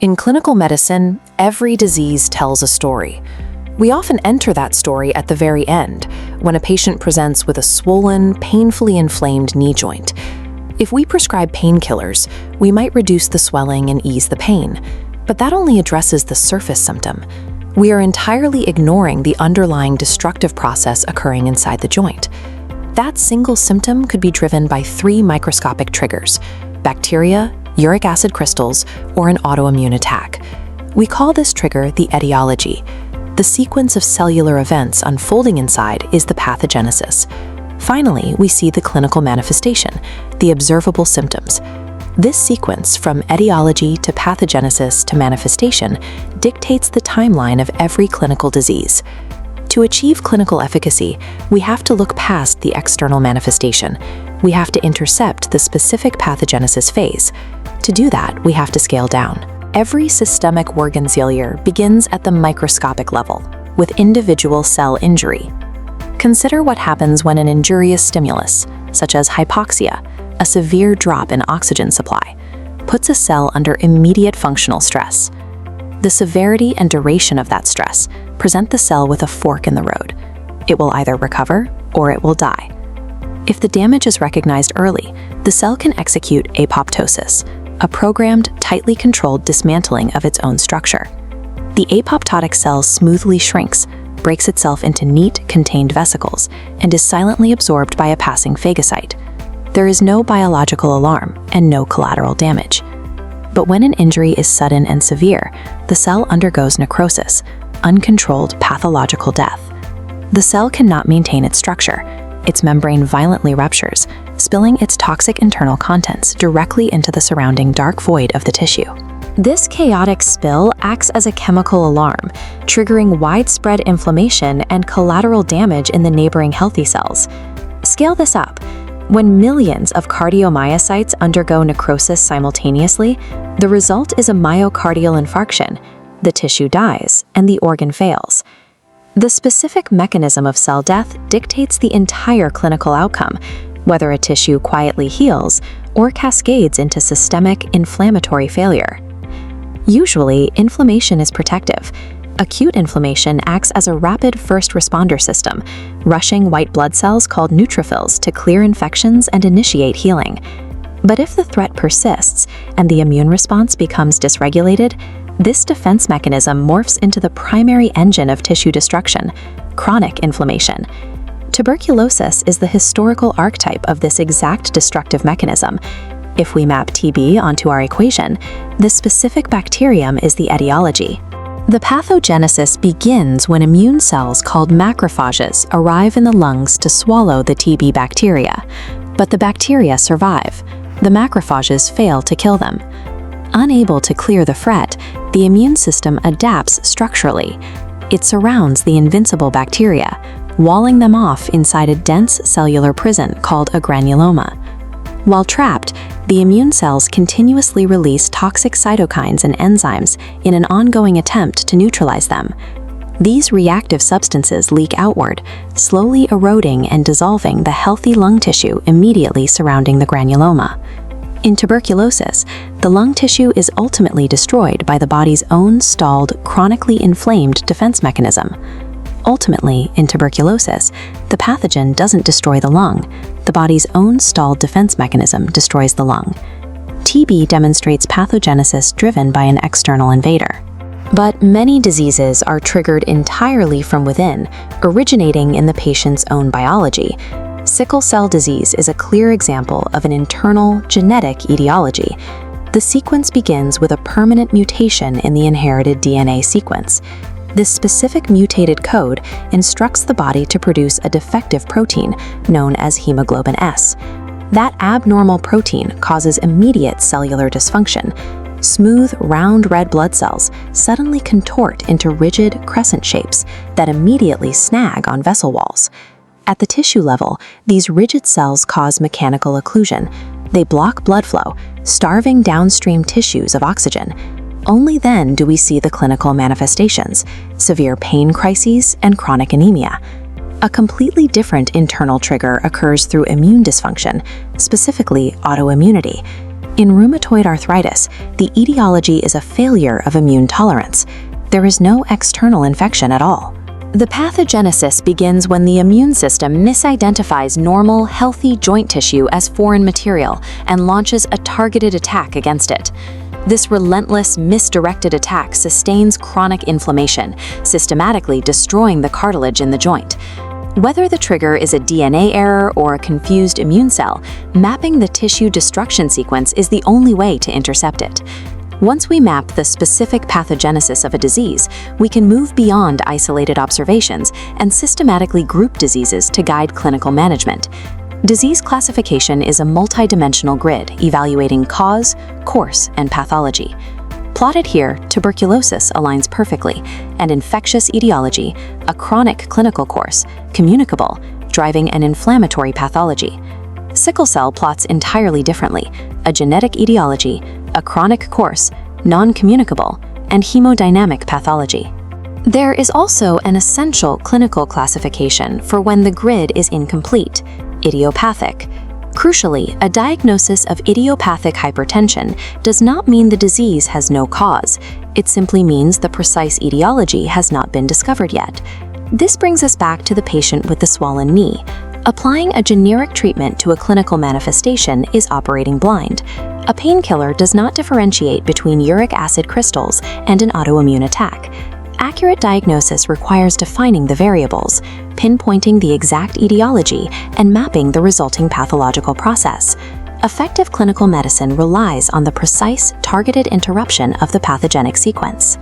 In clinical medicine, every disease tells a story. We often enter that story at the very end, when a patient presents with a swollen, painfully inflamed knee joint. If we prescribe painkillers, we might reduce the swelling and ease the pain, but that only addresses the surface symptom. We are entirely ignoring the underlying destructive process occurring inside the joint. That single symptom could be driven by 3 microscopic triggers: bacteria, uric acid crystals, or an autoimmune attack. We call this trigger the etiology. The sequence of cellular events unfolding inside is the pathogenesis. Finally, we see the clinical manifestation, the observable symptoms. This sequence, from etiology to pathogenesis to manifestation, dictates the timeline of every clinical disease. To achieve clinical efficacy, we have to look past the external manifestation. We have to intercept the specific pathogenesis phase. To do that, we have to scale down. Every systemic organ failure begins at the microscopic level, with individual cell injury. Consider what happens when an injurious stimulus, such as hypoxia, a severe drop in oxygen supply, puts a cell under immediate functional stress. The severity and duration of that stress present the cell with a fork in the road. It will either recover or it will die. If the damage is recognized early, the cell can execute apoptosis, a programmed, tightly controlled dismantling of its own structure. The apoptotic cell smoothly shrinks, breaks itself into neat, contained vesicles, and is silently absorbed by a passing phagocyte. There is no biological alarm and no collateral damage. But when an injury is sudden and severe, the cell undergoes necrosis, uncontrolled pathological death. The cell cannot maintain its structure. Its membrane violently ruptures, spilling its toxic internal contents directly into the surrounding dark void of the tissue. This chaotic spill acts as a chemical alarm, triggering widespread inflammation and collateral damage in the neighboring healthy cells. Scale this up. When millions of cardiomyocytes undergo necrosis simultaneously, the result is a myocardial infarction. The tissue dies, and the organ fails. The specific mechanism of cell death dictates the entire clinical outcome, whether a tissue quietly heals or cascades into systemic inflammatory failure. Usually, inflammation is protective. Acute inflammation acts as a rapid first responder system, rushing white blood cells called neutrophils to clear infections and initiate healing. But if the threat persists and the immune response becomes dysregulated, this defense mechanism morphs into the primary engine of tissue destruction: chronic inflammation. Tuberculosis is the historical archetype of this exact destructive mechanism. If we map TB onto our equation, the specific bacterium is the etiology. The pathogenesis begins when immune cells called macrophages arrive in the lungs to swallow the TB bacteria. But the bacteria survive. The macrophages fail to kill them. Unable to clear the threat, the immune system adapts structurally. It surrounds the invincible bacteria, walling them off inside a dense cellular prison called a granuloma. While trapped, the immune cells continuously release toxic cytokines and enzymes in an ongoing attempt to neutralize them. These reactive substances leak outward, slowly eroding and dissolving the healthy lung tissue immediately surrounding the granuloma. In tuberculosis, the lung tissue is ultimately destroyed by the body's own stalled, chronically inflamed defense mechanism. Ultimately, in tuberculosis, the pathogen doesn't destroy the lung. The body's own stalled defense mechanism destroys the lung. TB demonstrates pathogenesis driven by an external invader. But many diseases are triggered entirely from within, originating in the patient's own biology. Sickle cell disease is a clear example of an internal, genetic etiology. The sequence begins with a permanent mutation in the inherited DNA sequence. This specific mutated code instructs the body to produce a defective protein known as hemoglobin S. That abnormal protein causes immediate cellular dysfunction. Smooth, round red blood cells suddenly contort into rigid crescent shapes that immediately snag on vessel walls. At the tissue level, these rigid cells cause mechanical occlusion. They block blood flow, starving downstream tissues of oxygen. Only then do we see the clinical manifestations: severe pain crises and chronic anemia. A completely different internal trigger occurs through immune dysfunction, specifically autoimmunity. In rheumatoid arthritis, the etiology is a failure of immune tolerance. There is no external infection at all. The pathogenesis begins when the immune system misidentifies normal, healthy joint tissue as foreign material and launches a targeted attack against it. This relentless, misdirected attack sustains chronic inflammation, systematically destroying the cartilage in the joint. Whether the trigger is a DNA error or a confused immune cell, mapping the tissue destruction sequence is the only way to intercept it. Once we map the specific pathogenesis of a disease, we can move beyond isolated observations and systematically group diseases to guide clinical management. Disease classification is a multidimensional grid evaluating cause, course, and pathology. Plotted here, tuberculosis aligns perfectly, and infectious etiology, a chronic clinical course, communicable, driving an inflammatory pathology. Sickle cell plots entirely differently, a genetic etiology, a chronic course, non-communicable, and hemodynamic pathology. There is also an essential clinical classification for when the grid is incomplete, idiopathic. Crucially, a diagnosis of idiopathic hypertension does not mean the disease has no cause. It simply means the precise etiology has not been discovered yet. This brings us back to the patient with the swollen knee. Applying a generic treatment to a clinical manifestation is operating blind. A painkiller does not differentiate between uric acid crystals and an autoimmune attack. Accurate diagnosis requires defining the variables, pinpointing the exact etiology, and mapping the resulting pathological process. Effective clinical medicine relies on the precise, targeted interruption of the pathogenic sequence.